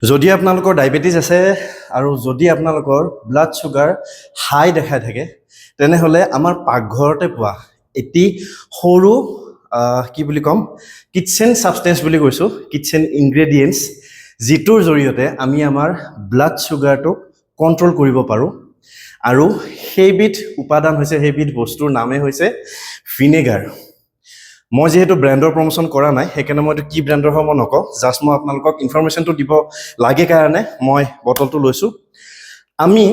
যদি আপোনালোকৰ ডায়েবেটিছ আছে আৰু যদি আপোনালোকৰ ব্লাড চুগাৰ হাই দেখাই থাকে তেনেহ'লে আমাৰ পাকঘৰতে পোৱা এটি সৰু কি বুলি ক'ম কিটচেন ছাবষ্টেন্স বুলি কৈছোঁ কিটচেন ইনগ্ৰেডিয়েণ্টছ যিটোৰ জৰিয়তে আমি আমাৰ ব্লাড চুগাৰটোক কণ্ট্ৰল কৰিব পাৰোঁ আৰু সেইবিধ উপাদান হৈছে সেইবিধ বস্তুৰ নামেই হৈছে ভিনেগাৰ মই যেহেতু ব্ৰেণ্ডৰ প্ৰমোশ্যন কৰা নাই সেইকাৰণে মই এইটো কি ব্ৰেণ্ডৰ হয় মই নকওঁ জাষ্ট মই আপোনালোকক ইনফৰমেশ্যনটো দিব লাগে কাৰণে মই বটলটো লৈছোঁ আমি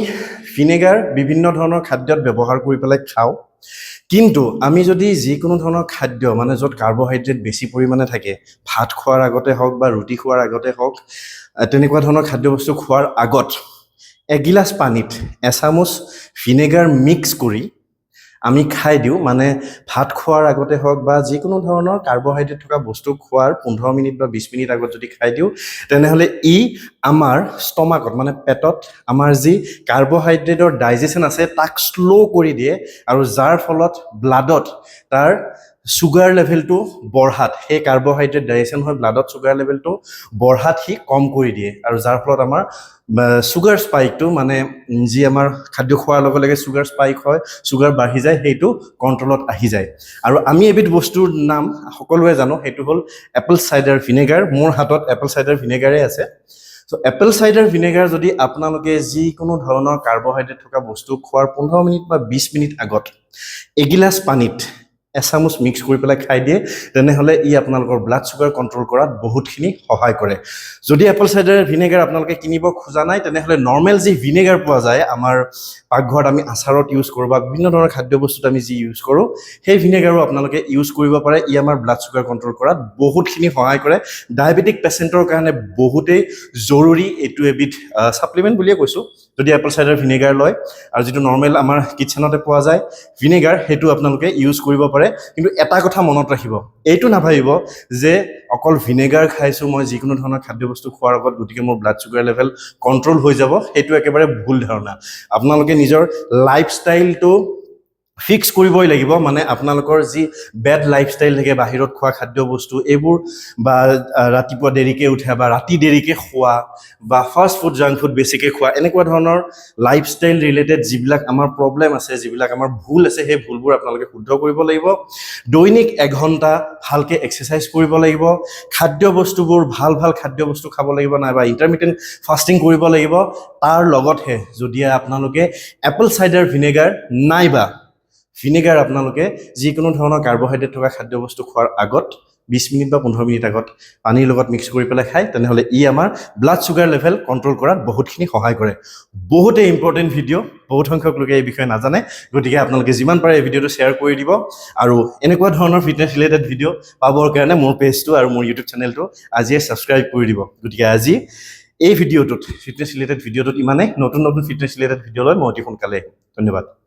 ভিনেগাৰ বিভিন্ন ধৰণৰ খাদ্যত ব্যৱহাৰ কৰি পেলাই খাওঁ কিন্তু আমি যদি যিকোনো ধৰণৰ খাদ্য মানে য'ত কাৰ্বহাইড্ৰেট বেছি পৰিমাণে থাকে ভাত খোৱাৰ আগতে হওক বা ৰুটি খোৱাৰ আগতে হওক তেনেকুৱা ধৰণৰ খাদ্যবস্তু খোৱাৰ আগত এগিলাচ পানীত এচামুচ ভিনেগাৰ মিক্স কৰি আমি খাই দিওঁ মানে ভাত খোৱাৰ আগতে হওক বা যিকোনো ধৰণৰ কাৰ্বহাইড্ৰেট থকা বস্তু খোৱাৰ 15 মিনিট বা 20 মিনিট আগত যদি খাই দিওঁ তেনেহ'লে ই আমাৰ ষ্টমাকত মানে পেটত আমাৰ যি কাৰ্বহাইড্ৰেটৰ ডাইজেশ্যন আছে তাক শ্ল' কৰি দিয়ে আৰু যাৰ ফলত ব্লাডত তাৰ চুগাৰ লেভেলটো বঢ়াত সেই কাৰ্বহাইড্ৰেট ডাইজেশ্যন হৈ ব্লাডত চুগাৰ লেভেলটো বঢ়াত সি কম কৰি দিয়ে আৰু যাৰ ফলত আমাৰ চুগাৰ স্পাইকটো মানে যি আমাৰ খাদ্য খোৱাৰ লগে লগে চুগাৰ স্পাইক হয় চুগাৰ বাঢ়ি যায় সেইটো কণ্ট্ৰলত আহি যায় আৰু আমি এবিধ বস্তুৰ নাম সকলোৱে জানো সেইটো হ'ল এপল চাইডাৰ ভিনেগাৰ মোৰ হাতত এপল চাইডাৰ ভিনেগাৰে আছে চ' এপল চাইডাৰ ভিনেগাৰ যদি আপোনালোকে যিকোনো ধৰণৰ কাৰ্বহাইড্ৰেট থকা বস্তু খোৱাৰ 15 মিনিট বা 20 মিনিট আগত এগিলাচ পানীত এচামুচ মিক্স কৰি পেলাই খাই দিয়ে তেনেহ'লে ই আপোনালোকৰ ব্লাড চুগাৰ কণ্ট্ৰল কৰাত বহুতখিনি সহায় কৰে যদি এপল চাইডাৰ ভিনেগাৰ আপোনালোকে কিনিব খোজা নাই তেনেহ'লে নৰ্মেল যি ভিনেগাৰ পোৱা যায় আমাৰ পাকঘৰত আমি আচাৰত ইউজ কৰোঁ বা বিভিন্ন ধৰণৰ খাদ্যবস্তুত আমি যি ইউজ কৰোঁ সেই ভিনেগাৰো আপোনালোকে ইউজ কৰিব পাৰে ই আমাৰ ব্লাড চুগাৰ কণ্ট্ৰল কৰাত বহুতখিনি সহায় কৰে ডায়েবেটিক পেচেণ্টৰ কাৰণে বহুতেই জৰুৰী এইটো এবিধ ছাপ্লিমেণ্ট বুলিয়ে কৈছোঁ যদি এপল চাইডাৰ ভিনেগাৰ লয় আৰু যিটো নৰ্মেল আমাৰ কিটচেনতে পোৱা যায় ভিনেগাৰ সেইটো আপোনালোকে ইউজ কৰিব পাৰে কিন্তু এটা কথা মনত ৰাখিব এইটো নাভাবিব যে অকল ভিনেগাৰ খাইছোঁ মই যিকোনো ধৰণৰ খাদ্যবস্তু খোৱাৰ আগত গতিকে মোৰ ব্লাড চুগাৰ লেভেল কণ্ট্ৰল হৈ যাব সেইটো একেবাৰে ভুল ধাৰণা আপোনালোকে নিজৰ লাইফষ্টাইলটো ফিক্স কৰিবই লাগিব মানে আপোনালোকৰ যি বেড লাইফষ্টাইল থাকে বাহিৰত খোৱা খাদ্যবস্তু এইবোৰ বা ৰাতিপুৱা দেৰিকৈ উঠা বা ৰাতি দেৰিকৈ খোৱা বা ফাষ্ট ফুড জাংক ফুড বেছিকৈ খোৱা এনেকুৱা ধৰণৰ লাইফষ্টাইল ৰিলেটেড যিবিলাক আমাৰ প্ৰব্লেম আছে যিবিলাক আমাৰ ভুল আছে সেই ভুলবোৰ আপোনালোকে শুদ্ধ কৰিব লাগিব দৈনিক এঘণ্টা ভালকৈ এক্সাৰচাইজ কৰিব লাগিব খাদ্যবস্তুবোৰ ভাল ভাল খাদ্যবস্তু খাব লাগিব নাইবা ইণ্টাৰমিডিয়েট ফাষ্টিং কৰিব লাগিব তাৰ লগতহে যদি আপোনালোকে এপল চাইডাৰ ভিনেগাৰ নাইবা ভিনেগাৰ আপোনালোকে যিকোনো ধৰণৰ কাৰ্বহাইড্ৰেট থকা খাদ্যবস্তু খোৱাৰ আগত 20 মিনিট বা 15 মিনিট আগত পানীৰ লগত মিক্স কৰি পেলাই খায় তেনেহ'লে ই আমাৰ ব্লাড চুগাৰ লেভেল কণ্ট্ৰল কৰাত বহুতখিনি সহায় কৰে বহুতে ইম্পৰ্টেণ্ট ভিডিঅ' বহুত সংখ্যক লোকে এই বিষয়ে নাজানে গতিকে আপোনালোকে যিমান পাৰে এই ভিডিঅ'টো শ্বেয়াৰ কৰি দিব আৰু এনেকুৱা ধৰণৰ ফিটনেছ ৰিলেটেড ভিডিঅ' পাবৰ কাৰণে মোৰ পেজটো আৰু মোৰ ইউটিউব চেনেলটো আজিয়ে ছাবস্ক্ৰাইব কৰি দিব গতিকে আজি এই ভিডিঅ'টোত ফিটনেছ ৰিলেটেড ভিডিঅ'টোত ইমানেই নতুন নতুন ফিটনেছ ৰিলেটেড ভিডিঅ' লৈ মই অতি সোনকালে ধন্যবাদ